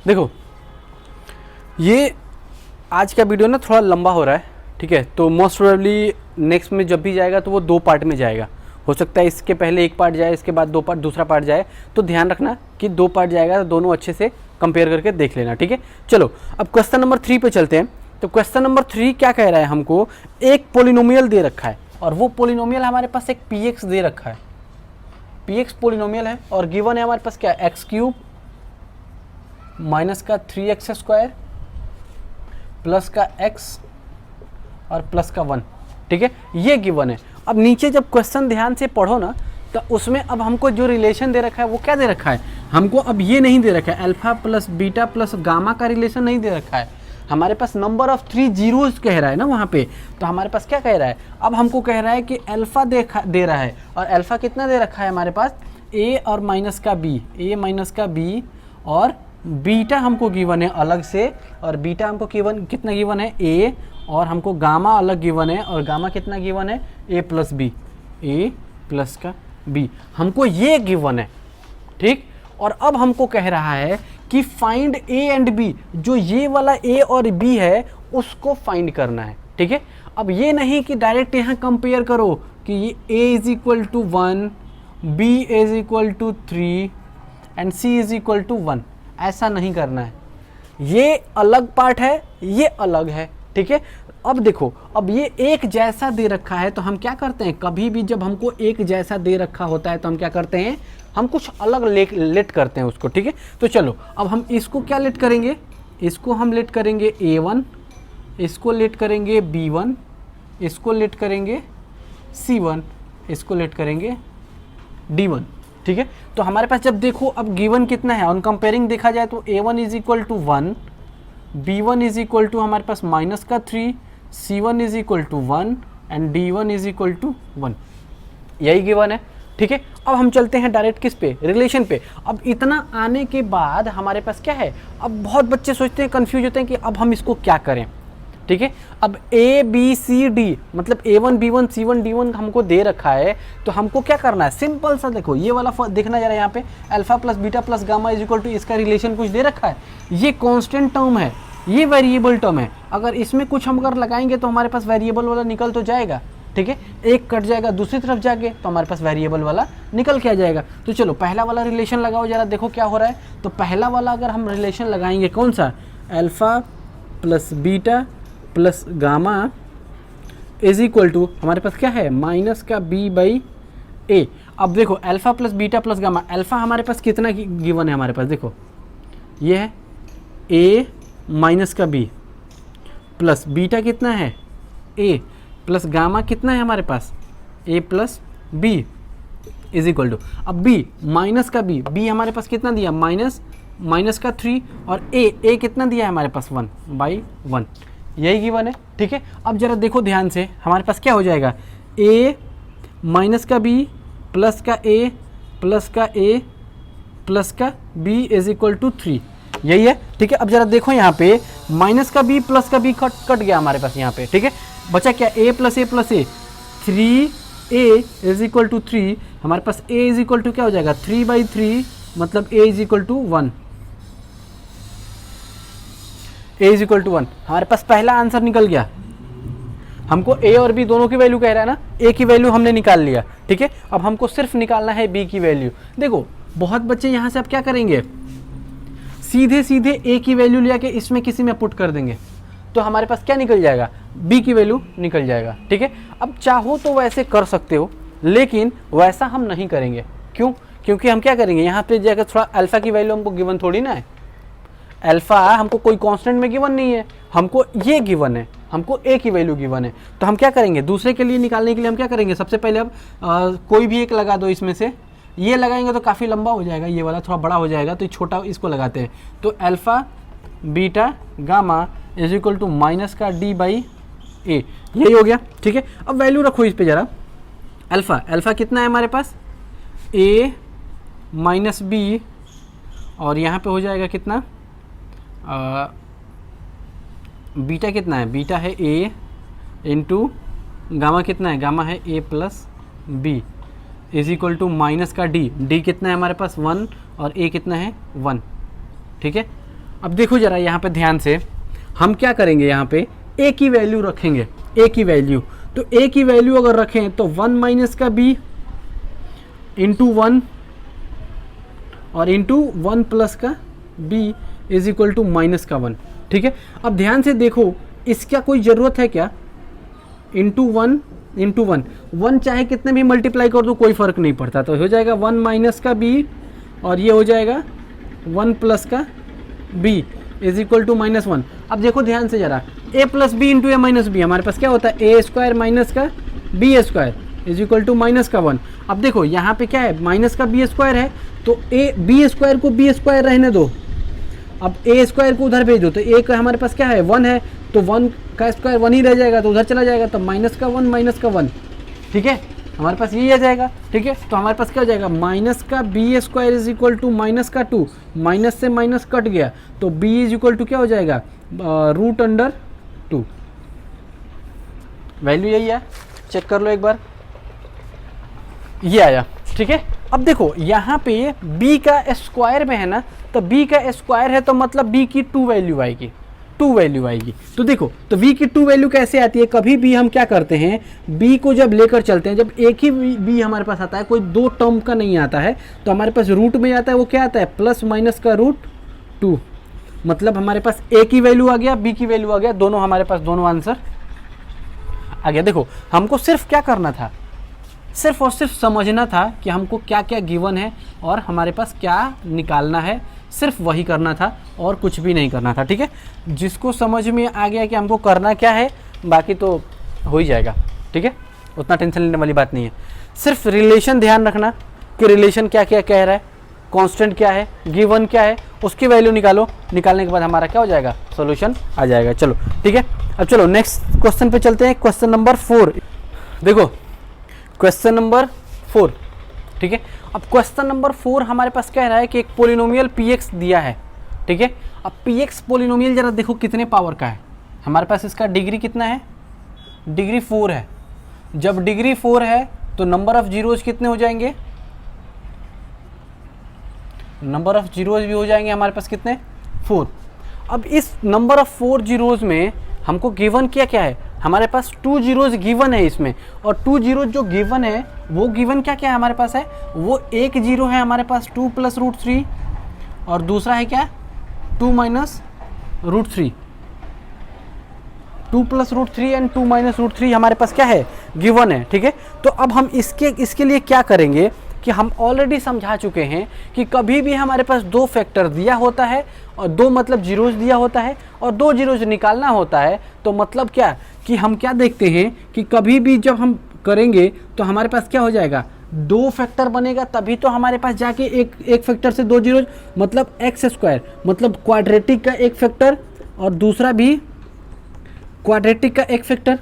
देखो ये आज का वीडियो ना थोड़ा लंबा हो रहा है, ठीक है, तो मोस्ट प्रोबेबली नेक्स्ट में जब भी जाएगा तो वो 2 पार्ट में जाएगा। हो सकता है इसके पहले 1 पार्ट जाए, इसके बाद 2 पार्ट दूसरा पार्ट जाए, तो ध्यान रखना कि 2 पार्ट जाएगा तो दोनों अच्छे से कंपेयर करके देख लेना, ठीक है। चलो अब क्वेश्चन नंबर 3 पे चलते हैं। तो क्वेश्चन नंबर 3 क्या कह रहा है, हमको एक पोलिनोमियल दे रखा है और वो पोलिनोमियल हमारे पास एक px दे रखा है, px पोलिनोमियल है और गिवन है हमारे पास क्या, x³ माइनस का 3x² प्लस का x और प्लस का 1, ठीक है, ये गिवन है। अब नीचे जब क्वेश्चन ध्यान से पढ़ो ना तो उसमें अब हमको जो रिलेशन दे रखा है वो क्या दे रखा है, हमको अब ये नहीं दे रखा है alpha plus beta plus gamma का रिलेशन नहीं दे रखा है, हमारे पास नंबर ऑफ 3 जीरोस कह रहा है ना वहाँ पे। तो हमारे पास क्या कह रहा है, अब हमको कह रहा है कि अल्फा दे रहा है और अल्फा कितना दे रखा है हमारे पास, a और माइनस का b, a माइनस का b, और बीटा हमको गिवन है अलग से, और बीटा हमको कितना गिवन है a, और हमको गामा अलग गिवन है और गामा कितना गिवन है a plus b, a plus का b, हमको ये गिवन है, ठीक। और अब हमको कह रहा है कि फाइंड a एंड b, जो ये वाला a और b है उसको फाइंड करना है, ठीक है। अब ये नहीं कि डायरेक्ट यहाँ कंपेयर करो कि ये a is equal to 1, b is equal to 3 and c is equal to 1, ऐसा नहीं करना है। ये अलग पार्ट है, ये अलग है, ठीक है। अब देखो, अब ये एक जैसा दे रखा है तो हम क्या करते हैं, कभी भी जब हमको एक जैसा दे रखा होता है तो हम क्या करते हैं, हम कुछ अलग लेट करते हैं उसको, ठीक है। तो चलो अब हम इसको क्या लेट करेंगे, इसको हम लेट करेंगे a1, इसको लेट करेंगे b1, इसको लेट करेंगे c1, इसको लेट करेंगे d1, ठीक है। तो हमारे पास जब देखो अब गिवन कितना है, ऑन कंपेयरिंग देखा जाए तो a1 is equal to 1, b1 is equal to हमारे पास माइनस का 3, c1 is equal to 1 and d1 is equal to 1, यही गिवन है, ठीक है। अब हम चलते हैं डायरेक्ट किस पे, रिलेशन पे। अब इतना आने के बाद हमारे पास क्या है, अब बहुत बच्चे सोचते हैं, कंफ्यूज होते हैं कि अब हम इसको क्या करें, ठीक है। अब a b c d मतलब a1 b1 c1 d1 हमको दे रखा है, तो हमको क्या करना है, सिंपल सा देखो ये वाला देखना जरा, यहाँ पे alpha plus beta plus gamma is equal to, इसका रिलेशन कुछ दे रखा है, ये कांस्टेंट टर्म है, ये वेरिएबल टर्म है, अगर इसमें कुछ हम अगर लगाएंगे तो हमारे पास वेरिएबल वाला निकल तो जाएगा, ठीक है। एक कट जाएगा दूसरी तरफ जाके तो हमारे पास वेरिएबल वाला निकल के आ जाएगा। तो चलो पहला वाला रिलेशन लगाओ जरा, देखो क्या हो रहा है। तो पहला वाला अगर हम रिलेशन लगाएंगे कौन सा, alpha plus beta plus gamma is equal to हमारे पास क्या है, माइनस का b बाई ए। अब देखो alpha plus beta plus gamma, alpha हमारे पास कितना गिवन है, हमारे पास देखो ये है a माइनस का b, प्लस बीटा कितना है a, प्लस गामा कितना है हमारे पास a plus b is equal to, अब b माइनस का b हमारे पास कितना दिया, माइनस का 3, और a कितना दिया है हमारे पास 1/1, यही गिवन है, ठीक है। अब जरा देखो ध्यान से, हमारे पास क्या हो जाएगा, a माइनस का b प्लस का a प्लस का a प्लस का b इज इक्वल टू 3, यही है, ठीक है। अब जरा देखो यहाँ पे माइनस का b प्लस का b कट गया हमारे पास यहाँ पे, ठीक है। बचा क्या, a plus a plus a, 3a is equal to 3, हमारे पास a इज इक्वल टू क्या हो जाएगा 3/3, मतलब a is equal to 1, a is equal to 1, हमारे पास पहला आंसर निकल गया। हमको a और b दोनों की वैल्यू कह रहा है ना, a की वैल्यू हमने निकाल लिया, ठीक है। अब हमको सिर्फ निकालना है b की वैल्यू। देखो बहुत बच्चे यहाँ से अब क्या करेंगे, सीधे a की वैल्यू लिया के इसमें किसी में पुट कर देंगे, तो हमारे पास क्या निकल जाएगा, b की वैल्यू निकल जाएगा, ठीक है। अब चाहो तो वैसे कर सकते हो, लेकिन वैसा हम नहीं करेंगे, क्यों, क्योंकि हम क्या करेंगे, यहाँ पे जाकर थोड़ा अल्फा की वैल्यू हमको गिवन थोड़ी ना है, अल्फा हमको कोई कांस्टेंट में गिवन नहीं है, हमको ये गिवन है, हमको a की वैल्यू गिवन है। तो हम क्या करेंगे, दूसरे के लिए निकालने के लिए हम क्या करेंगे, सबसे पहले अब कोई भी एक लगा दो इसमें से, ये लगाएंगे तो काफ़ी लंबा हो जाएगा, ये वाला थोड़ा बड़ा हो जाएगा, तो छोटा इसको लगाते हैं। तो alpha beta gamma is equal to minus का d बाई ए, यही हो गया, ठीक है। अब वैल्यू रखो इस पे जरा, अल्फा कितना है हमारे पास, a माइनस b, और यहाँ पे हो जाएगा कितना, बीटा कितना है, बीटा है a इंटू गामा कितना है, गामा है a plus b is equal to minus का d कितना है हमारे पास 1 और a कितना है 1, ठीक है। अब देखो जरा यहाँ पे ध्यान से, हम क्या करेंगे, यहाँ पे a की वैल्यू रखेंगे, a की वैल्यू, तो a की वैल्यू अगर रखें तो 1 माइनस का b इंटू 1 और इंटू 1 प्लस का b is equal to minus का 1। ठीक है, अब ध्यान से देखो, इसका कोई ज़रूरत है क्या, इंटू 1 चाहे कितने भी मल्टीप्लाई कर दो कोई फ़र्क नहीं पड़ता, तो हो जाएगा 1 माइनस का b और ये हो जाएगा 1 प्लस का b is equal to minus 1। अब देखो ध्यान से जरा, a plus b into a minus b, हमारे पास क्या होता है, ए स्क्वायर माइनस का b square is equal to minus का 1। अब देखो यहाँ पे क्या है, माइनस का बी स्क्वायर है, तो ए बी स्क्वायर को बी स्क्वायर रहने दो, अब ए स्क्वायर को उधर भेज दो, तो ए का हमारे पास क्या है 1 है, तो 1 का स्क्वायर 1 ही रह जाएगा, तो उधर चला जाएगा, तो माइनस का 1 ठीक है, हमारे पास यही आ जाएगा। ठीक है, तो हमारे पास क्या हो जाएगा, माइनस का b square is equal to minus का 2, माइनस से माइनस कट गया, तो b इज इक्वल टू क्या हो जाएगा, √2। वैल्यू यही है, चेक कर लो एक बार, ये आया। ठीक है, अब देखो यहाँ पे b का स्क्वायर में है ना, तो b का स्क्वायर है तो मतलब b की 2 वैल्यू आएगी, 2 वैल्यू आएगी। तो देखो, तो v की 2 वैल्यू कैसे आती है, कभी भी हम क्या करते हैं, b को जब लेकर चलते हैं, जब एक ही b हमारे पास आता है, कोई 2 टर्म का नहीं आता है, तो हमारे पास रूट में आता है, वो क्या आता है, प्लस माइनस का √2, मतलब हमारे पास a की वैल्यू आ गया, b की वैल्यू आ गया, दोनों हमारे पास, दोनों आंसर आ गया। देखो हमको सिर्फ क्या करना था, सिर्फ और सिर्फ समझना था कि हमको क्या क्या गिवन है और हमारे पास क्या निकालना है, सिर्फ वही करना था और कुछ भी नहीं करना था। ठीक है, जिसको समझ में आ गया कि हमको करना क्या है, बाकी तो हो ही जाएगा। ठीक है, उतना टेंशन लेने वाली बात नहीं है, सिर्फ रिलेशन ध्यान रखना कि रिलेशन क्या क्या कह रहा है, कांस्टेंट क्या है, गिवन क्या है, उसकी वैल्यू निकालो, निकालने के बाद हमारा क्या हो जाएगा, सॉल्यूशन आ जाएगा। चलो ठीक है, अब चलो नेक्स्ट क्वेश्चन पे चलते हैं, क्वेश्चन नंबर 4। देखो क्वेश्चन नंबर 4, ठीक है, अब क्वेश्चन नंबर 4 हमारे पास कह रहा है कि एक पोलिनोमियल px दिया है। ठीक है, अब px पोलिनोमियल जरा देखो कितने पावर का है, हमारे पास इसका डिग्री कितना है, डिग्री 4 है। जब डिग्री 4 है तो नंबर ऑफ जीरोज कितने हो जाएंगे, नंबर ऑफ जीरोज भी हो जाएंगे हमारे पास कितने, 4। अब इस नंबर ऑफ 4 जीरोज में हमको गिवन क्या क्या है, हमारे पास 2 जीरोज गिवन है इसमें, और 2 जीरोज जो गिवन है वो गिवन क्या क्या है हमारे पास है, वो एक जीरो है हमारे पास 2 प्लस √3, और दूसरा है क्या 2 माइनस √3, 2 प्लस √3 एंड 2 माइनस √3 हमारे पास क्या है, गिवन है। ठीक है, तो अब हम इसके लिए क्या करेंगे कि हम ऑलरेडी समझा चुके हैं कि कभी भी हमारे पास 2 फैक्टर दिया होता है और 2 मतलब जीरोज दिया होता है और 2 जीरोज निकालना होता है, तो मतलब क्या कि हम क्या देखते हैं कि कभी भी जब हम करेंगे तो हमारे पास क्या हो जाएगा, 2 फैक्टर बनेगा, तभी तो हमारे पास जाके एक फैक्टर से 2 जीरोज, मतलब एक्स स्क्वायर, मतलब क्वाड्रेटिक का एक फैक्टर और दूसरा भी क्वाड्रेटिक का एक फैक्टर।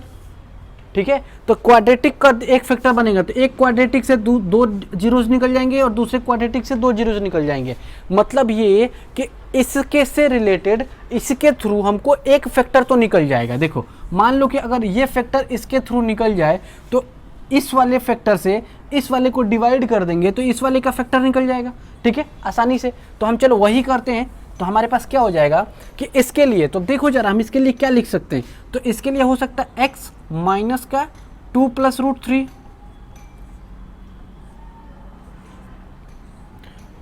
ठीक है, तो क्वाड्रेटिक का एक फैक्टर बनेगा, तो एक क्वाड्रेटिक से 2 जीरोज निकल जाएंगे और दूसरे क्वाड्रेटिक से 2 जीरोज निकल जाएंगे। मतलब ये कि इसके से रिलेटेड, इसके थ्रू हमको एक फैक्टर तो निकल जाएगा। देखो मान लो कि अगर ये फैक्टर इसके थ्रू निकल जाए तो इस वाले फैक्टर से इस वाले को डिवाइड कर देंगे तो इस वाले का फैक्टर निकल जाएगा। ठीक है, आसानी से। तो हम चलो वही करते हैं, तो हमारे पास क्या हो जाएगा कि इसके लिए, तो देखो जरा हम इसके लिए क्या लिख सकते हैं, तो इसके लिए हो सकता है x माइनस का 2 प्लस √3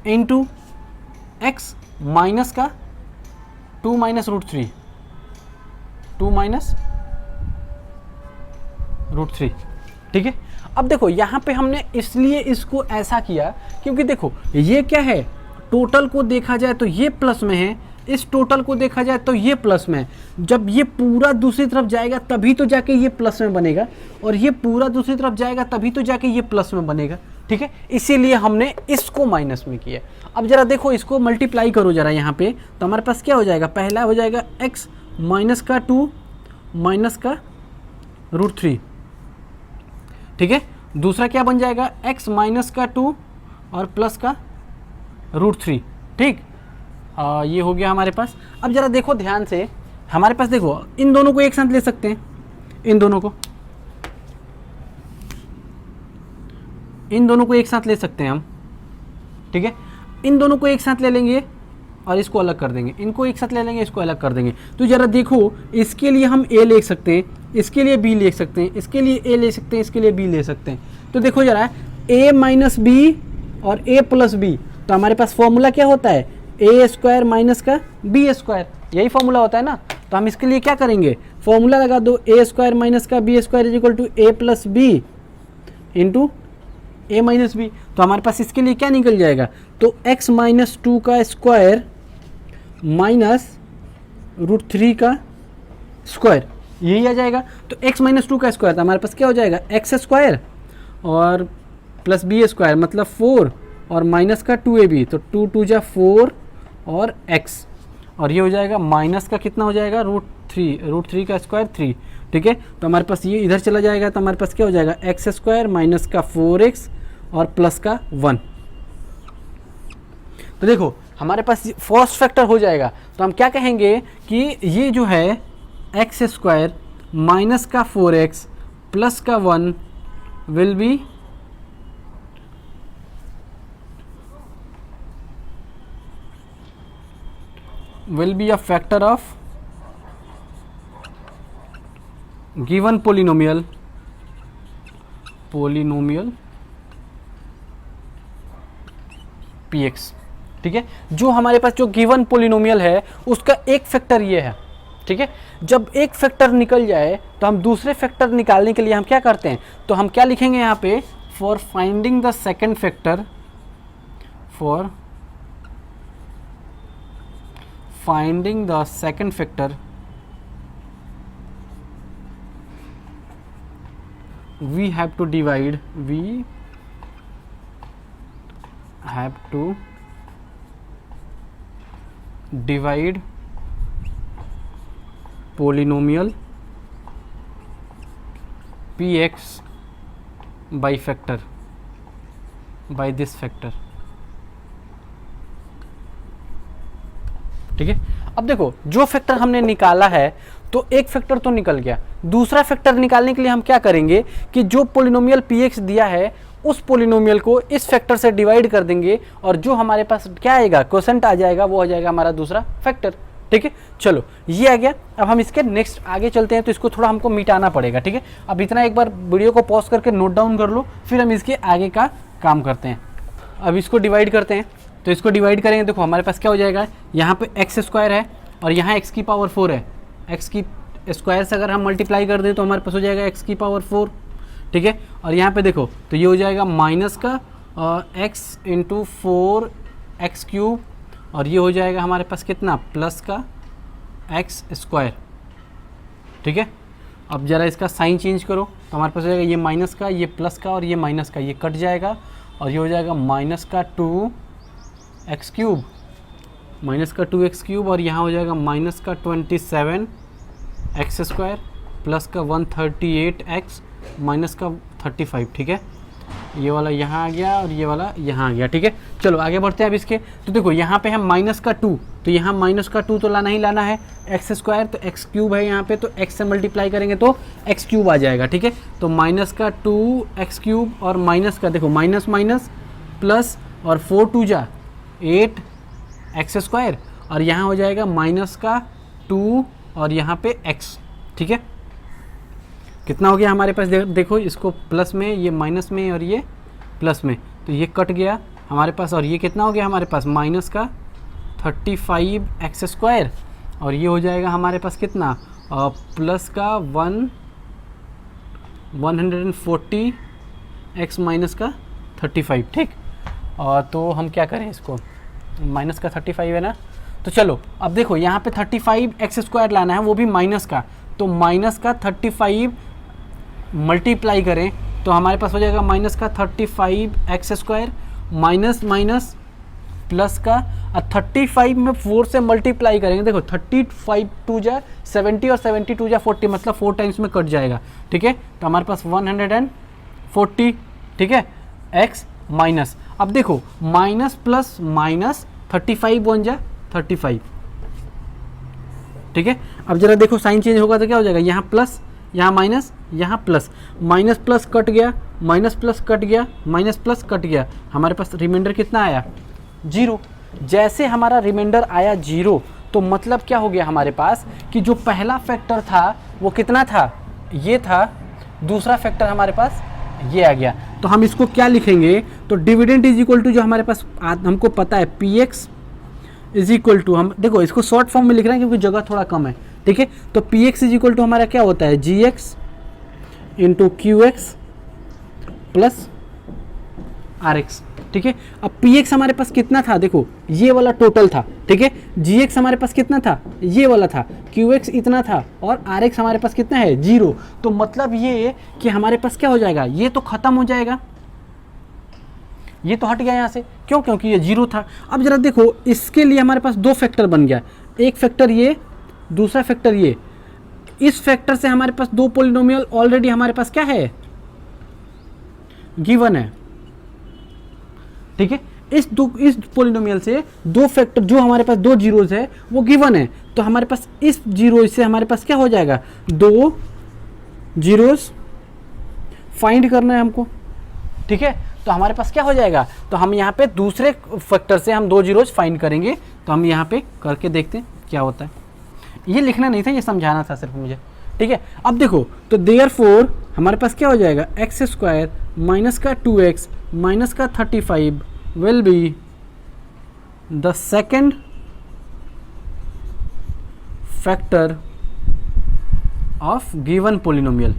इंटू एक्स माइनस का 2 माइनस √3, 2 माइनस √3। ठीक है, अब देखो यहाँ पे हमने इसलिए इसको ऐसा किया क्योंकि देखो ये क्या है, टोटल को देखा जाए तो ये प्लस में है, इस टोटल को देखा जाए तो ये प्लस में है। जब ये पूरा दूसरी तरफ जाएगा तभी तो जाके ये प्लस में बनेगा, और ये पूरा दूसरी तरफ जाएगा तभी तो जाके ये प्लस में बनेगा। ठीक है, इसीलिए हमने इसको माइनस में किया। अब जरा देखो इसको मल्टीप्लाई करो जरा यहाँ पे, तो हमारे पास क्या हो जाएगा, पहला हो जाएगा x माइनस का 2 माइनस का √3। ठीक है, दूसरा क्या बन जाएगा, x माइनस का 2 और प्लस का √3। ठीक, ये हो गया हमारे पास। अब जरा देखो ध्यान से, हमारे पास देखो इन दोनों को एक साथ ले सकते हैं, इन दोनों को एक साथ ले सकते हैं हम। ठीक है, इन दोनों को एक साथ ले लेंगे और इसको अलग कर देंगे, इनको एक साथ ले लेंगे, इसको अलग कर देंगे। तो ज़रा देखो, इसके लिए हम a लिख सकते हैं, इसके लिए b लिख सकते हैं, इसके लिए a ले सकते हैं, इसके लिए b ले सकते हैं। तो देखो ज़रा, a माइनस बी और a प्लस बी, तो हमारे पास फॉर्मूला क्या होता है, a स्क्वायर माइनस का b स्क्वायर, यही फॉर्मूला होता है ना। तो हम इसके लिए क्या करेंगे, फॉर्मूला लगा दो, a स्क्वायर माइनस का b square is equal to a plus b into a minus b. तो हमारे पास इसके लिए क्या निकल जाएगा, तो x माइनस 2 का स्क्वायर माइनस √3 का स्क्वायर, यही आ जाएगा। तो x माइनस 2 का स्क्वायर, तो हमारे पास क्या हो जाएगा, x स्क्वायर और प्लस बी स्क्वायर मतलब 4 और माइनस का 2ab, तो 2 2 जा 4 और x, और ये हो जाएगा माइनस का कितना हो जाएगा, √3 का स्क्वायर 3। ठीक है, तो हमारे पास ये इधर चला जाएगा, तो हमारे पास क्या हो जाएगा, एक्स स्क्वायर माइनस का 4x और प्लस का 1। तो देखो हमारे पास फर्स्ट फैक्टर हो जाएगा। तो हम क्या कहेंगे कि ये जो है एक्स स्क्वायर माइनस का 4x प्लस का 1 will be a factor of given polynomial px। ठीक है, जो हमारे पास जो गिवन पोलिनोमियल है उसका एक फैक्टर ये है। ठीक है, जब एक फैक्टर निकल जाए तो हम दूसरे फैक्टर निकालने के लिए हम क्या करते हैं, तो हम क्या लिखेंगे यहाँ पे, for finding the second factor, for finding the second factor we have to divide polynomial px by factor, by this factor। ठीक है, अब देखो जो फैक्टर हमने निकाला है तो एक फैक्टर तो निकल गया, दूसरा फैक्टर निकालने के लिए हम क्या करेंगे कि जो पोलिनोमियल px दिया है उस पोलिनोमियल को इस फैक्टर से डिवाइड कर देंगे और जो हमारे पास क्या आएगा, क्वोशेंट आ जाएगा, वो आ जाएगा हमारा दूसरा फैक्टर। ठीक है, चलो ये आ गया। अब हम इसके नेक्स्ट आगे चलते हैं, तो इसको थोड़ा हमको मिटाना पड़ेगा। ठीक है, अब इतना एक बार वीडियो को पॉज करके नोट डाउन कर लो, फिर हम इसके आगे का काम करते हैं। अब इसको डिवाइड करते हैं, तो इसको डिवाइड करेंगे, देखो हमारे पास क्या हो जाएगा, यहाँ पे एक्स स्क्वायर है और यहाँ एक्स की पावर 4 है, एक्स की स्क्वायर से अगर हम मल्टीप्लाई कर दें तो हमारे पास हो जाएगा एक्स की पावर 4। ठीक है, और यहाँ पे देखो तो ये हो जाएगा माइनस का एक्स इंटू 4 एक्स क्यूब, और ये हो जाएगा हमारे पास कितना, प्लस का एक्स स्क्वायर। ठीक है, अब ज़रा इसका साइन चेंज करो, तो हमारे पास हो जाएगा ये माइनस का, ये प्लस का और ये माइनस का, ये कट जाएगा और ये हो जाएगा माइनस का 2 एक्स क्यूब, माइनस का 2x क्यूब, और यहाँ हो जाएगा माइनस का 27 एक्स स्क्वायर प्लस का 138x माइनस का 35। ठीक है, ये वाला यहाँ आ गया और ये वाला यहाँ आ गया। ठीक है, चलो आगे बढ़ते हैं अब इसके। तो देखो यहाँ पे हम माइनस का 2, तो यहाँ माइनस का 2 तो लाना ही लाना है, एक्स स्क्वायर तो एक्स क्यूब है यहाँ पे, तो एक्स से मल्टीप्लाई करेंगे तो एक्स क्यूब आ जाएगा। ठीक है, तो माइनस का 2 एक्स क्यूब और माइनस का देखो माइनस माइनस प्लस और 4 2 जा 8 एक्स स्क्वायर, और यहाँ हो जाएगा माइनस का 2 और यहाँ पे x। ठीक है, कितना हो गया हमारे पास, देखो इसको प्लस में, ये माइनस में और ये प्लस में, तो ये कट गया हमारे पास, और ये कितना हो गया हमारे पास, माइनस का 35 एक्स स्क्वायर, और ये हो जाएगा हमारे पास कितना, प्लस का 140 एक्स माइनस का 35। ठीक, और तो हम क्या करें, इसको माइनस का 35 है ना, तो चलो अब देखो यहाँ पे 35 एक्स स्क्वायर लाना है, वो भी माइनस का, तो माइनस का 35 मल्टीप्लाई करें तो हमारे पास हो जाएगा माइनस का 35 x square minus minus plus का 35 में 4 से मल्टीप्लाई करेंगे, देखो 35 2 जा 70 और 70 2 जा 40, मतलब 4 टाइम्स में कट जाएगा। ठीक है, तो हमारे पास 140। ठीक है, एक्स माइनस, अब देखो माइनस प्लस माइनस 35 1 जा 35। ठीक है, अब जरा देखो साइन चेंज होगा तो क्या हो जाएगा, यहाँ प्लस यहाँ माइनस यहाँ प्लस, माइनस प्लस कट गया, माइनस प्लस कट गया, माइनस प्लस कट गया, हमारे पास रिमाइंडर कितना आया 0। जैसे हमारा रिमाइंडर आया 0, तो मतलब क्या हो गया हमारे पास कि जो पहला फैक्टर था वो कितना था, ये था, दूसरा फैक्टर हमारे पास ये आ गया। तो हम इसको क्या लिखेंगे, तो डिविडेंड इज इक्वल टू जो हमारे पास हमको पता है p x is equal to, हम देखो इसको शॉर्ट फॉर्म में लिख रहे हैं क्योंकि जगह थोड़ा कम है, ठीक है। तो P x is equal to हमारा क्या होता है, G x into Q x plus R x, ठीक है। अब पी एक्स हमारे पास कितना था, देखो ये वाला टोटल था, ठीक है। जी एक्स हमारे पास कितना था, ये वाला था, क्यू एक्स इतना था, और आर एक्स हमारे पास कितना है, 0। तो मतलब ये कि हमारे पास क्या हो जाएगा, ये तो खत्म हो जाएगा, ये तो हट गया यहाँ से, क्यों, क्योंकि ये 0 था। अब जरा देखो इसके लिए हमारे पास 2 फैक्टर बन गया, एक फैक्टर ये, दूसरा फैक्टर ये। इस फैक्टर से हमारे पास 2 पॉलिनोमियल ऑलरेडी हमारे पास क्या है, गिवन है, ठीक है। इस पॉलिनोमियल से 2 फैक्टर, जो हमारे पास 2 जीरोज है वो गिवन है, तो हमारे पास इस जीरो से हमारे पास क्या हो जाएगा, 2 जीरोज फाइंड करना है हमको, ठीक है। तो हमारे पास क्या हो जाएगा, तो हम यहाँ पे दूसरे फैक्टर से हम 2 जीरोज फाइंड करेंगे। तो हम यहाँ पे करके देखते हैं क्या होता है। ये लिखना नहीं था, ये समझाना था सिर्फ मुझे, ठीक है। अब देखो तो देयरफॉर हमारे पास क्या हो जाएगा, एक्स स्क्वायर माइनस का 2x माइनस का 35 will be the second factor of given polynomial.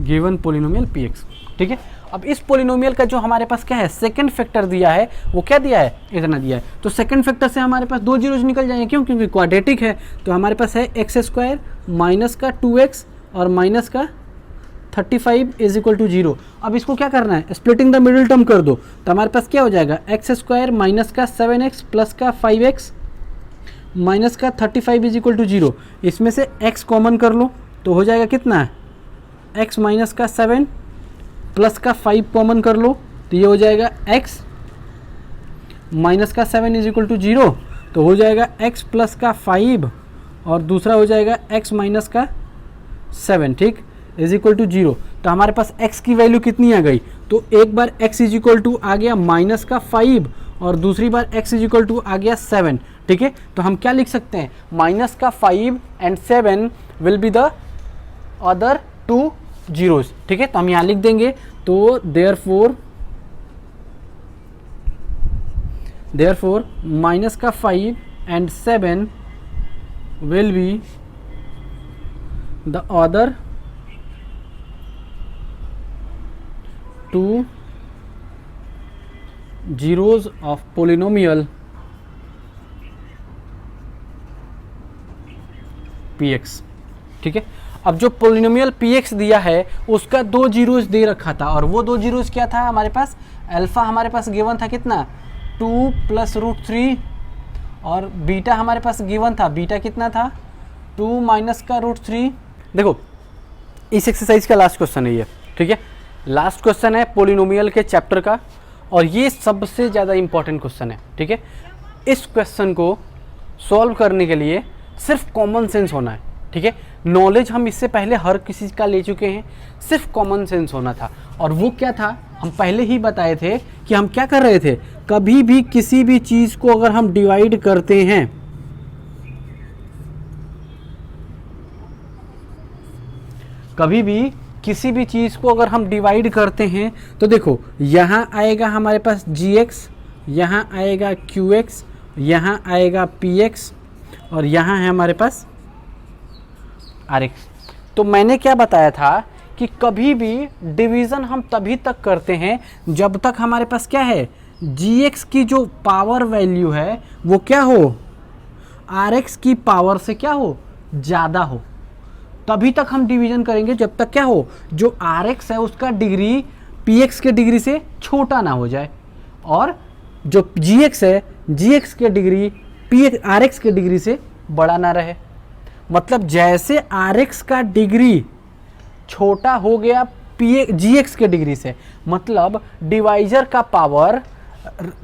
Given polynomial P x, ठीक है। अब इस पोलिनोमियल का जो हमारे पास क्या है, सेकंड फैक्टर दिया है, वो क्या दिया है, इतना दिया है। तो सेकंड फैक्टर से हमारे पास 2 जीरोज निकल जाएंगे, क्यों, क्योंकि क्वाड्रेटिक है। तो हमारे पास है एक्स स्क्वायर माइनस का 2x और माइनस का 35 इज इक्वल टू 0। अब इसको क्या करना है, स्प्लिटिंग द मिडिल टर्म कर दो, तो हमारे पास क्या हो जाएगा, एक्स स्क्वायर माइनस का 7x प्लस का 5x माइनस का 35 इज इक्वल टू 0। इसमें से x कॉमन कर लो तो हो जाएगा कितना है, x माइनस का 7 प्लस का 5 कॉमन कर लो तो ये हो जाएगा x माइनस का 7 इज इक्वल टू 0। तो हो जाएगा x प्लस का 5 और दूसरा हो जाएगा x माइनस का 7, ठीक, इज इक्वल टू 0। तो हमारे पास x की वैल्यू कितनी आ गई, तो एक बार x इज इक्वल टू आ गया माइनस का 5 और दूसरी बार x इज इक्वल टू आ गया 7, ठीक है। तो हम क्या लिख सकते हैं, माइनस का 5 and 7 will be the other 2 zeros, ठीक है। तो हम यहाँ लिख देंगे, तो देयरफॉर माइनस का 5 and 7 will be the other 2 zeros of polynomial P x, ठीक है। अब जो पोलिनोमियल पी एक्स दिया है उसका 2 जीरोज दे रखा था, और वो 2 जीरोज क्या था हमारे पास, अल्फा हमारे पास गिवन था कितना, 2 प्लस √3, और बीटा हमारे पास गिवन था, बीटा कितना था, 2 माइनस का √3। देखो इस एक्सरसाइज का लास्ट क्वेश्चन है ये, ठीक है। लास्ट क्वेश्चन है पोलिनोमियल के चैप्टर का, और ये सबसे ज़्यादा इंपॉर्टेंट क्वेश्चन है, ठीक है। इस क्वेश्चन को सॉल्व करने के लिए सिर्फ कॉमन सेंस होना है, ठीक है। नॉलेज हम इससे पहले हर किसी का ले चुके हैं, सिर्फ कॉमन सेंस होना था। और वो क्या था, हम पहले ही बताए थे कि हम क्या कर रहे थे, कभी भी किसी भी चीज़ को अगर हम डिवाइड करते हैं, कभी भी किसी भी चीज़ को अगर हम डिवाइड करते हैं, तो देखो यहाँ आएगा हमारे पास gx, यहाँ आएगा qx, यहाँ आएगा px, और यहाँ है हमारे पास rx। तो मैंने क्या बताया था कि कभी भी डिवीज़न हम तभी तक करते हैं जब तक हमारे पास क्या है, gx की जो पावर वैल्यू है वो क्या हो, rx की पावर से क्या हो, ज़्यादा हो। तभी तक हम डिवीजन करेंगे जब तक क्या हो, जो rx है उसका डिग्री px के डिग्री से छोटा ना हो जाए, और जो gx है gx के डिग्री rx के डिग्री से बड़ा ना रहे। मतलब जैसे rx का डिग्री छोटा हो गया gx के डिग्री से, मतलब डिवाइजर का पावर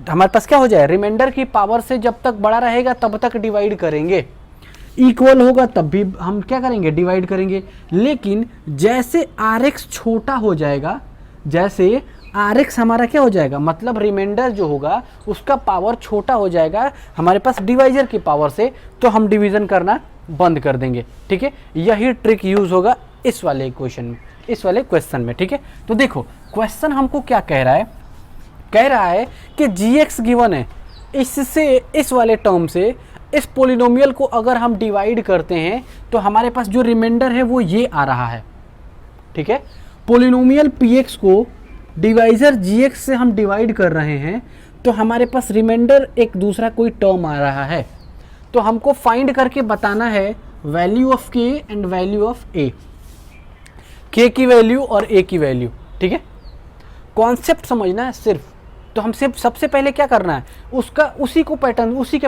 हमारे पास क्या हो जाए, रिमाइंडर की पावर से जब तक बड़ा रहेगा तब तक डिवाइड करेंगे, इक्वल होगा तब भी हम क्या करेंगे, डिवाइड करेंगे। लेकिन जैसे rx छोटा हो जाएगा, जैसे आर एक्स हमारा क्या हो जाएगा, मतलब रिमाइंडर जो होगा उसका पावर छोटा हो जाएगा हमारे पास डिवाइजर की पावर से, तो हम डिवीज़न करना बंद कर देंगे। ठीक है, यही ट्रिक यूज़ होगा इस वाले इक्वेशन में, इस वाले क्वेश्चन में। ठीक है, तो देखो क्वेश्चन हमको क्या कह रहा है, कह रहा है कि जी एक्स गिवन है, इससे इस वाले टर्म से इस पोलिनोमियल को अगर हम डिवाइड करते हैं तो हमारे पास जो रिमाइंडर है वो ये आ रहा है। ठीक है, पोलिनोमियल पी एक्स को डिवाइजर जी एक्स से हम डिवाइड कर रहे हैं, तो हमारे पास रिमाइंडर एक दूसरा कोई टर्म आ रहा है। तो हमको फाइंड करके बताना है वैल्यू ऑफ के एंड वैल्यू ऑफ ए, के की वैल्यू और ए की वैल्यू। ठीक है, कॉन्सेप्ट समझना है सिर्फ। तो हम सिर्फ सबसे पहले क्या करना है, उसका उसी के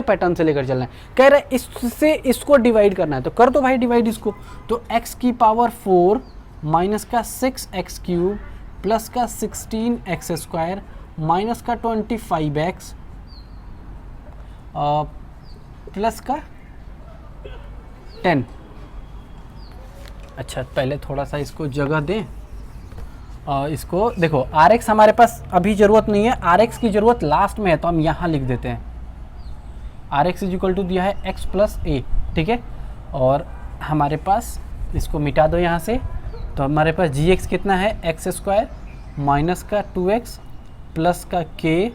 पैटर्न से लेकर चलना है। कह रहे इससे इसको डिवाइड करना है, तो कर दो भाई डिवाइड इसको। तो x की पावर 4 माइनस का 6x क्यूब प्लस का 16x स्क्वायर माइनस का 25x प्लस का 10। अच्छा, पहले थोड़ा सा इसको जगह दें। इसको देखो आर एक्स हमारे पास अभी ज़रूरत नहीं है, आर एक्स की ज़रूरत लास्ट में है, तो हम यहाँ लिख देते हैं r x is equal to दिया है एक्स प्लस ए। ठीक है, और हमारे पास इसको मिटा दो यहाँ से, तो हमारे पास जी एक्स कितना है, एक्स स्क्वायर माइनस का 2x प्लस का k,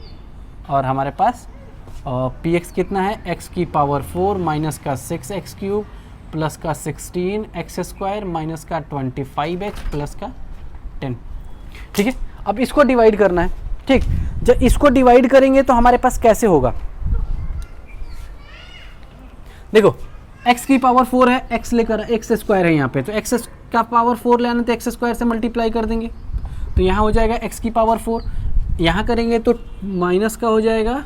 और हमारे पास पी एक्स कितना है, x की पावर 4 माइनस का 6x क्यूब प्लस का 16x स्क्वायर माइनस का 25x प्लस का 10। ठीक है, अब इसको डिवाइड करना है। ठीक, जब इसको डिवाइड करेंगे तो हमारे पास कैसे होगा, देखो x की पावर 4 है, x लेकर x स्क्वायर है यहाँ पे, तो x का पावर 4 लेना तो x स्क्वायर से मल्टीप्लाई कर देंगे, तो यहाँ हो जाएगा x की पावर 4, यहाँ करेंगे तो माइनस का हो जाएगा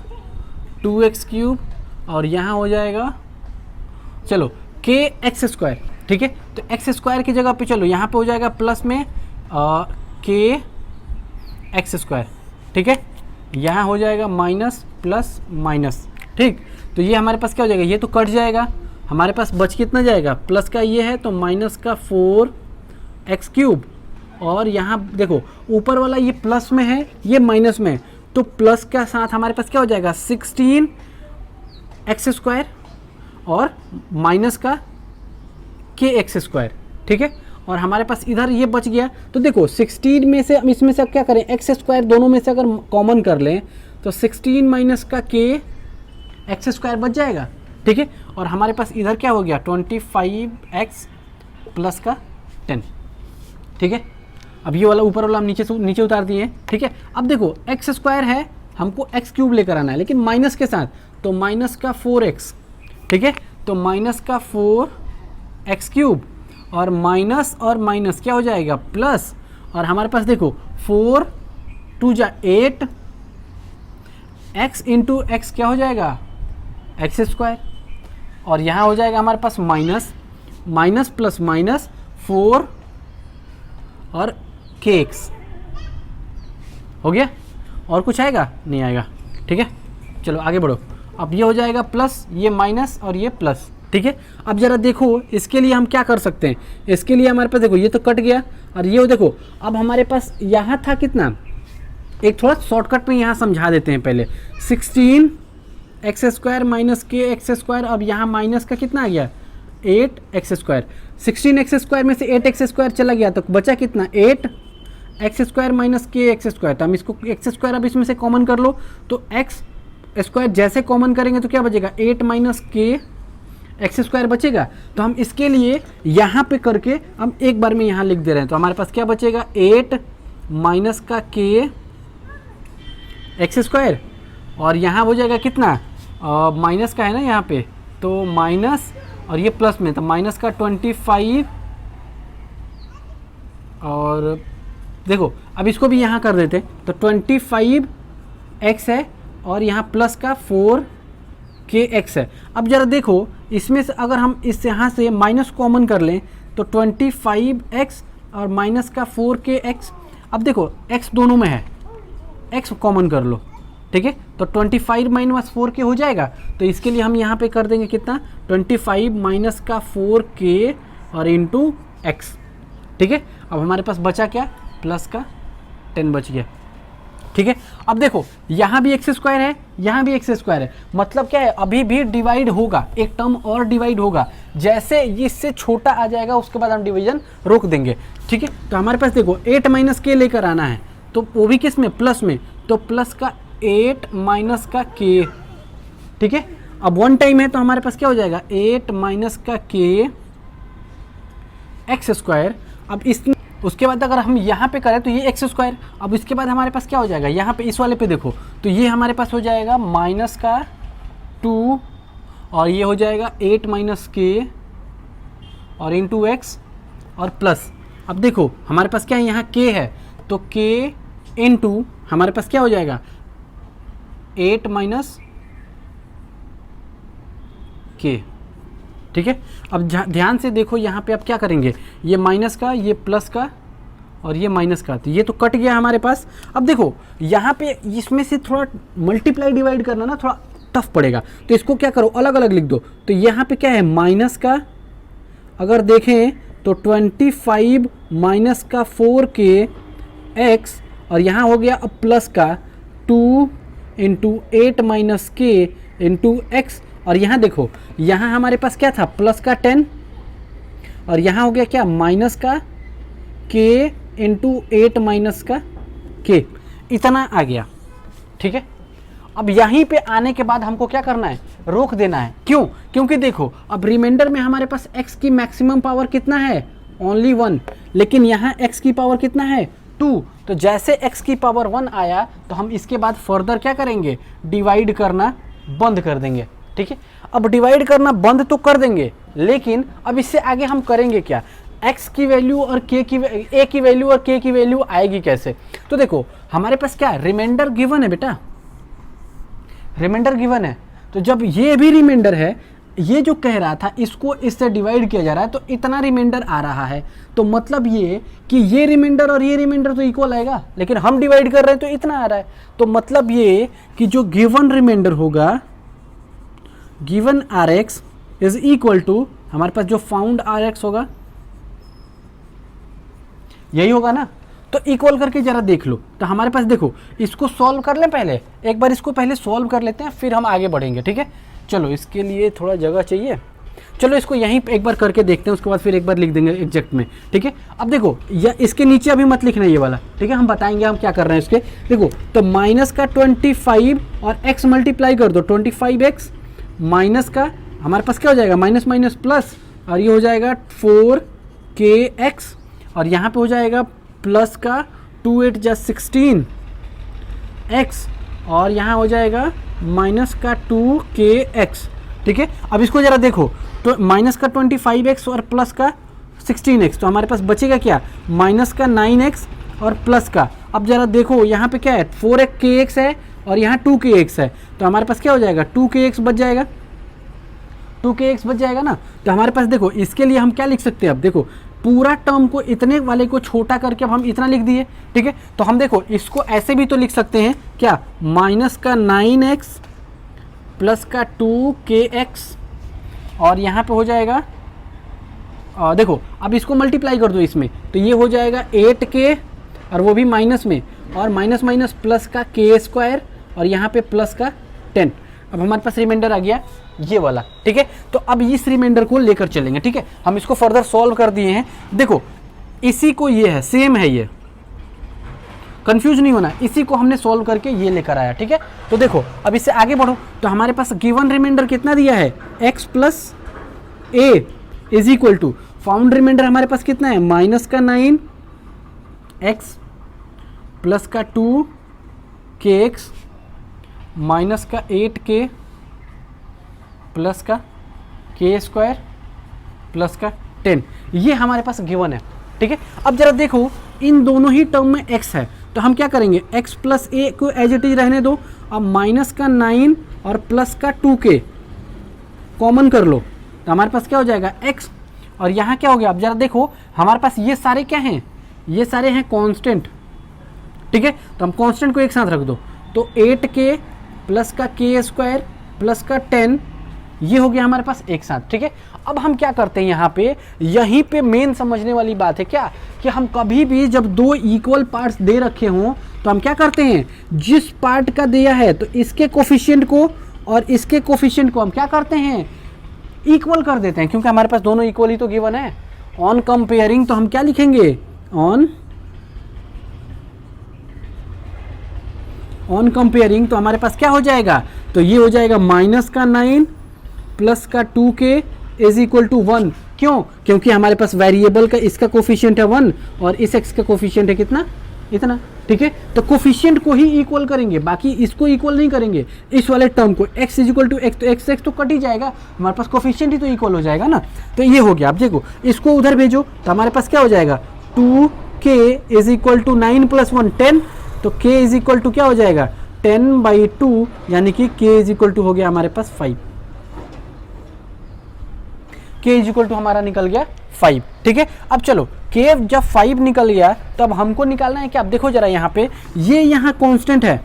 2x क्यूब, और यहाँ हो जाएगा चलो k x स्क्वायर। ठीक है, तो x स्क्वायर की जगह पे चलो यहाँ पे हो जाएगा प्लस में k x स्क्वायर। ठीक है, यहाँ हो जाएगा माइनस प्लस माइनस। ठीक, तो ये हमारे पास क्या हो जाएगा, ये तो कट जाएगा, हमारे पास बच कितना जाएगा, प्लस का ये है तो माइनस का 4x क्यूब, और यहाँ देखो ऊपर वाला ये प्लस में है, ये माइनस में है, तो प्लस का साथ हमारे पास क्या हो जाएगा 16x स्क्वायर और माइनस का kx स्क्वायर। ठीक है, और हमारे पास इधर ये बच गया, तो देखो 16 में से इसमें से अब क्या करें, एक्स स्क्वायर दोनों में से अगर कॉमन कर लें तो 16 माइनस का kx स्क्वायर बच जाएगा। ठीक है, और हमारे पास इधर क्या हो गया 25x प्लस का 10। ठीक है, अब ये वाला ऊपर वाला हम नीचे उतार दिए हैं। ठीक है, अब देखो एक्स स्क्वायर है, हमको एक्स क्यूब लेकर आना है, लेकिन माइनस के साथ, तो माइनस का 4x। ठीक है, तो माइनस का 4x क्यूब, और माइनस क्या हो जाएगा प्लस, और हमारे पास देखो 4 2 जा 8 x इंटू एक्स क्या हो जाएगा एक्स स्क्वायर, और यहाँ हो जाएगा हमारे पास माइनस प्लस माइनस 4 और kx हो गया, और कुछ आएगा नहीं आएगा। ठीक है, चलो आगे बढ़ो। अब ये हो जाएगा प्लस, ये माइनस और ये प्लस। ठीक है, अब जरा देखो इसके लिए हम क्या कर सकते हैं, इसके लिए हमारे पास देखो ये तो कट गया, और ये देखो अब हमारे पास यहाँ था कितना, एक थोड़ा शॉर्टकट में यहाँ समझा देते हैं पहले, 16x square minus kx square, अब यहाँ माइनस का कितना आ गया 8x स्क्वायर, 16x स्क्वायर में से 8x स्क्वायर चला गया, तो बचा कितना 8x square minus kx square. तो हम इसको x स्क्वायर अब इसमें से कॉमन कर लो, तो x स्क्वायर जैसे कॉमन करेंगे तो क्या बचेगा 8 माइनस kx स्क्वायर बचेगा। तो हम इसके लिए यहाँ पे करके हम एक बार में यहाँ लिख दे रहे हैं, तो हमारे पास क्या बचेगा 8 माइनस का kx स्क्वायर, और यहाँ हो जाएगा कितना माइनस का है ना यहाँ पे, तो माइनस और ये प्लस में, तो माइनस का 25, और देखो अब इसको भी यहाँ कर देते, तो 25x है और यहाँ प्लस का 4kx है। अब जरा देखो इसमें से अगर हम इस यहाँ से माइनस कॉमन कर लें तो 25x और माइनस का 4kx, अब देखो x दोनों में है, x कॉमन कर लो। ठीक है, तो 25 माइनस 4k हो जाएगा, तो इसके लिए हम यहाँ पे कर देंगे कितना 25 माइनस का 4k और इंटू x। ठीक है, अब हमारे पास बचा क्या प्लस का 10 बच गया। ठीक है, अब देखो यहाँ भी एक्स स्क्वायर है, यहाँ भी एक्स स्क्वायर है, मतलब क्या है, अभी भी डिवाइड होगा, एक टर्म और डिवाइड होगा, जैसे इससे छोटा आ जाएगा उसके बाद हम डिवीजन रोक देंगे। ठीक है, तो हमारे पास देखो 8 माइनस के लेकर आना है, तो वो भी किस में, प्लस में, तो प्लस का 8 माइनस का के। ठीक है, अब वन टाइम है तो हमारे पास क्या हो जाएगा, 8 माइनस का के एक्स स्क्वायर। अब इस उसके बाद अगर हम यहाँ पे करें तो ये एक्स स्क्वायर, अब इसके बाद हमारे पास क्या हो जाएगा, यहाँ पे इस वाले पे देखो तो ये हमारे पास हो जाएगा माइनस का 2 और ये हो जाएगा 8 माइनस के और इंटू एक्स और प्लस। अब देखो हमारे पास क्या है, यहाँ के है तो के इंटू हमारे पास क्या हो जाएगा 8 माइनस के। ठीक है, अब ध्यान से देखो यहाँ पे आप क्या करेंगे, ये माइनस का, ये प्लस का और ये माइनस का, तो ये तो कट गया हमारे पास। अब देखो यहाँ पे इसमें से थोड़ा मल्टीप्लाई डिवाइड करना ना थोड़ा टफ पड़ेगा, तो इसको क्या करो अलग अलग लिख दो। तो यहाँ पे क्या है, माइनस का अगर देखें तो 25 माइनस का 4 के एक्स और यहाँ हो गया अब प्लस का 2 इंटू 8 माइनस के इंटू एक्स। और यहाँ देखो यहाँ हमारे पास क्या था, प्लस का 10 और यहाँ हो गया क्या, माइनस का के इंटू 8 माइनस का के, इतना आ गया। ठीक है, अब यहीं पे आने के बाद हमको क्या करना है, रोक देना है। क्यों, क्योंकि देखो अब रिमाइंडर में हमारे पास x की मैक्सिमम पावर कितना है, ओनली 1, लेकिन यहाँ x की पावर कितना है 2। तो जैसे x की पावर 1 आया तो हम इसके बाद फर्दर क्या करेंगे, डिवाइड करना बंद कर देंगे। ठीक है, अब डिवाइड करना बंद तो कर देंगे, लेकिन अब इससे आगे हम करेंगे क्या, x की वैल्यू और a की वैल्यू और k की वैल्यू आएगी कैसे। तो देखो हमारे पास क्या है, रिमाइंडर गिवन है बेटा, रिमाइंडर गिवन है, तो जब ये भी रिमाइंडर है, ये जो कह रहा था इसको इससे डिवाइड किया जा रहा है तो इतना रिमाइंडर आ रहा है, तो मतलब ये कि ये रिमाइंडर और ये रिमाइंडर तो इक्वल आएगा, लेकिन हम डिवाइड कर रहे हैं तो इतना आ रहा है। तो मतलब ये कि जो गिवन रिमाइंडर होगा, given r x is equal to हमारे पास जो फाउंड आर एक्स होगा, यही होगा ना। तो इक्वल करके जरा देख लो, तो हमारे पास देखो इसको सॉल्व कर लें, पहले एक बार इसको पहले सॉल्व कर लेते हैं फिर हम आगे बढ़ेंगे। ठीक है, चलो इसके लिए थोड़ा जगह चाहिए, चलो इसको यहीं एक बार करके देखते हैं, उसके बाद फिर एक बार लिख देंगे एग्जैक्ट में। ठीक है, अब देखो या इसके नीचे अभी मत लिखना ये वाला, ठीक है, हम बताएंगे हम क्या कर रहे हैं इसके। देखो तो माइनस का 25 और x मल्टीप्लाई कर दो, 25x माइनस का हमारे पास क्या हो जाएगा, माइनस माइनस प्लस, और ये हो जाएगा 4kx और यहाँ पे हो जाएगा प्लस का 2 8 जा 16 x और यहाँ हो जाएगा माइनस का 2kx। ठीक है, अब इसको ज़रा देखो तो माइनस का 25x और प्लस का 16x, तो हमारे पास बचेगा क्या, माइनस का 9x और प्लस का, अब ज़रा देखो यहाँ पे क्या है 4kx है और यहाँ 2kx है, तो हमारे पास क्या हो जाएगा 2kx बच जाएगा, 2kx बच जाएगा ना। तो हमारे पास देखो इसके लिए हम क्या लिख सकते हैं, अब देखो पूरा टर्म को इतने वाले को छोटा करके अब हम इतना लिख दिए। ठीक है, तो हम देखो इसको ऐसे भी तो लिख सकते हैं क्या, माइनस का 9x प्लस का 2kx और यहाँ पे हो जाएगा देखो अब इसको मल्टीप्लाई कर दो इसमें, तो ये हो जाएगा 8k और वो भी माइनस में, और माइनस माइनस प्लस का k स्क्वायर और यहाँ पे प्लस का 10। अब हमारे पास रिमाइंडर आ गया ये वाला। ठीक है, तो अब इस रिमाइंडर को लेकर चलेंगे। ठीक है, हम इसको फर्दर सॉल्व कर दिए हैं, देखो इसी को ये है, सेम है, ये कंफ्यूज नहीं होना, इसी को हमने सॉल्व करके ये लेकर आया। ठीक है, तो देखो अब इससे आगे बढ़ो, तो हमारे पास गिवन रिमाइंडर कितना दिया है, x plus a is equal to, found remainder हमारे पास कितना है, माइनस का 9x प्लस का 2kx माइनस का 8k प्लस का k स्क्वायर प्लस का 10, ये हमारे पास गिवन है। ठीक है, अब जरा देखो इन दोनों ही टर्म में x है, तो हम क्या करेंगे, x प्लस a को एज इट इज रहने दो, अब माइनस का 9 और प्लस का 2k कॉमन कर लो, तो हमारे पास क्या हो जाएगा x, और यहाँ क्या हो गया, अब जरा देखो हमारे पास ये सारे क्या हैं, ये सारे हैं कांस्टेंट। ठीक है, तो हम कांस्टेंट को एक साथ रख दो, तो 8k प्लस का k स्क्वायर प्लस का 10 ये हो गया हमारे पास एक साथ, ठीक है। अब हम क्या करते हैं यहाँ पे, यहीं पे मेन समझने वाली बात है क्या, कि हम कभी भी जब दो इक्वल पार्ट्स दे रखे हों तो हम क्या करते हैं, जिस पार्ट का दिया है तो इसके कोफिशिएंट को और इसके कोफिशिएंट को हम क्या करते हैं, इक्वल कर देते हैं, क्योंकि हमारे पास दोनों इक्वल ही तो गिवन है। ऑन कंपेयरिंग तो हम क्या लिखेंगे, ऑन कंपेयरिंग तो हमारे पास क्या हो जाएगा, तो ये हो जाएगा -9 प्लस का 2k इज इक्वल टू 1। क्यों, क्योंकि हमारे पास वेरिएबल का इसका कोफिशिएंट है 1 और इस x का कोफिशिएंट है कितना, इतना, ठीक है। तो कोफिशिएंट को ही इक्वल करेंगे, बाकी इसको इक्वल नहीं करेंगे, इस वाले टर्म को। x is equal to x, तो x तो कट ही जाएगा, हमारे पास कोफिशिएंट ही तो इक्वल हो जाएगा ना। तो ये हो गया। अब देखो इसको उधर भेजो तो हमारे पास क्या हो जाएगा, 2k is equal to 9 plus 1 10, तो k इज इक्वल टू क्या हो जाएगा 10/2, यानी कि k इज इक्वल टू हो गया हमारे पास 5। k इज इक्वल टू हमारा निकल गया 5, ठीक है। अब चलो k जब 5 निकल गया तब हमको निकालना है क्या, अब देखो जरा यहाँ पे, ये यहाँ कांस्टेंट है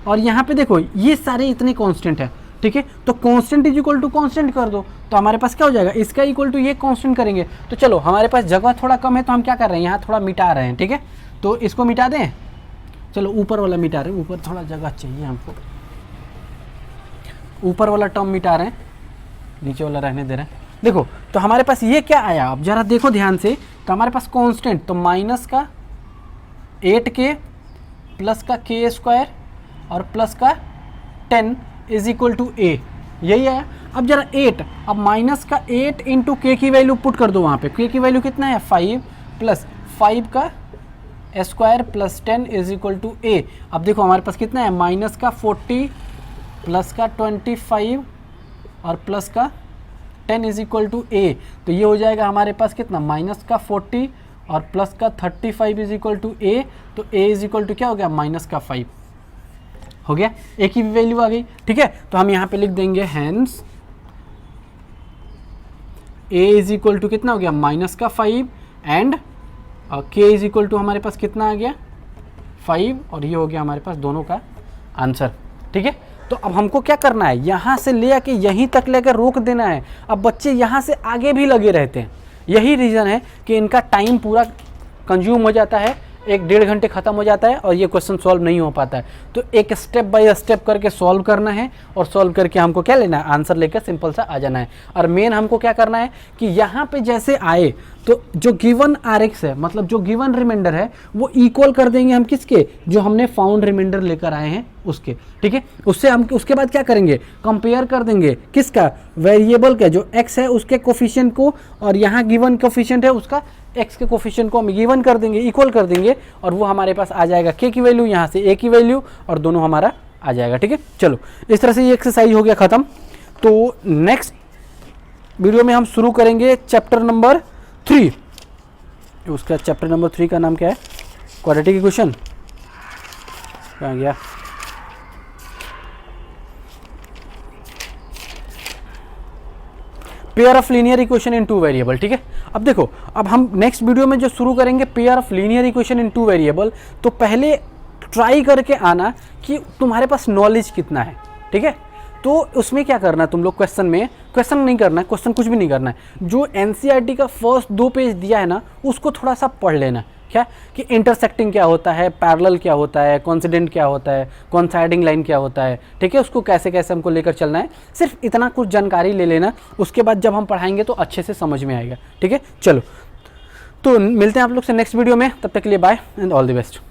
और यहाँ पे देखो ये सारे इतने कांस्टेंट है, ठीक है। तो constant is equal to constant कर दो तो हमारे पास क्या हो जाएगा, इसका इक्वल टू ये कांस्टेंट करेंगे। तो चलो हमारे पास जगह थोड़ा कम है तो हम क्या कर रहे हैं, यहाँ थोड़ा मिटा रहे हैं, ठीक है। तो इसको मिटा दें, चलो ऊपर वाला मिटा रहे हैं, ऊपर थोड़ा जगह चाहिए हमको, ऊपर वाला टर्म मिटा रहे हैं, नीचे वाला रहने दे रहे हैं। देखो तो हमारे पास ये क्या आया, अब जरा देखो ध्यान से, तो हमारे पास कांस्टेंट तो माइनस का 8k प्लस का k² और प्लस का 10 इज इक्वल टू a, यही आया। अब जरा 8, अब माइनस का 8 इंटू के की वैल्यू पुट कर दो वहाँ पे, k की वैल्यू कितना है 5 प्लस 5 का square plus 10 is equal to a। अब देखो हमारे पास कितना है, माइनस का 40 प्लस का 25 और प्लस का 10 इज इक्वल टू a। तो ये हो जाएगा हमारे पास कितना, माइनस का 40 और प्लस का 35 इज इक्वल टू a। तो a इज इक्वल टू क्या हो गया, माइनस का 5 हो गया, a की वैल्यू आ गई, ठीक है। तो हम यहाँ पे लिख देंगे hence a is equal to कितना हो गया, माइनस का 5 and k is equal to हमारे पास कितना आ गया 5, और ये हो गया हमारे पास दोनों का आंसर, ठीक है। तो अब हमको क्या करना है, यहाँ से ले आके यहीं तक लेकर रोक देना है। अब बच्चे यहाँ से आगे भी लगे रहते हैं, यही रीज़न है कि इनका टाइम पूरा कंज्यूम हो जाता है, 1-1.5 घंटे ख़त्म हो जाता है और ये क्वेश्चन सॉल्व नहीं हो पाता है। तो एक स्टेप बाय स्टेप करके सॉल्व करना है और सॉल्व करके हमको क्या लेना है, आंसर लेकर सिंपल सा आ जाना है। और मेन हमको क्या करना है कि यहाँ पे जैसे आए तो जो गिवन RX है, मतलब जो गिवन रिमाइंडर है वो इक्वल कर देंगे हम किसके, जो हमने फाउंड रिमाइंडर लेकर आए हैं उसके, ठीक है। उससे हम उसके बाद क्या करेंगे, कंपेयर कर देंगे किसका, वेरिएबल का जो x है उसके कोफिशिएंट को, और यहाँ गिवन कोफिशिएंट है उसका x के कोफिशिएंट को हम गिवन कर देंगे, इक्वल कर देंगे, और वो हमारे पास आ जाएगा k की वैल्यू, यहाँ से a की वैल्यू, और दोनों हमारा आ जाएगा, ठीक है। चलो इस तरह से ये एक्सरसाइज हो गया ख़त्म। तो नेक्स्ट वीडियो में हम शुरू करेंगे चैप्टर नंबर 3। उसका चैप्टर नंबर 3 का नाम क्या है, क्वाड्रेटिक इक्वेशन, कहाँ गया, pair of linear equation in 2 variable, ठीक है। अब देखो, अब हम नेक्स्ट वीडियो में जो शुरू करेंगे pair of linear equation in 2 variable, तो पहले ट्राई करके आना कि तुम्हारे पास नॉलेज कितना है, ठीक है। तो उसमें क्या करना है, तुम लोग क्वेश्चन में, क्वेश्चन नहीं करना है, क्वेश्चन कुछ भी नहीं करना है, जो एनसीईआरटी का फर्स्ट 2 पेज दिया है ना उसको थोड़ा सा पढ़ लेना, क्या कि इंटरसेक्टिंग क्या होता है, पैरेलल क्या होता है, कोइंसिडेंट क्या होता है, कोइंसाइडिंग लाइन क्या होता है, ठीक है। उसको कैसे कैसे हमको लेकर चलना है, सिर्फ इतना कुछ जानकारी ले लेना, उसके बाद जब हम पढ़ाएंगे तो अच्छे से समझ में आएगा, ठीक है। चलो तो मिलते हैं आप लोग से नेक्स्ट वीडियो में, तब तक के लिए bye and all the best.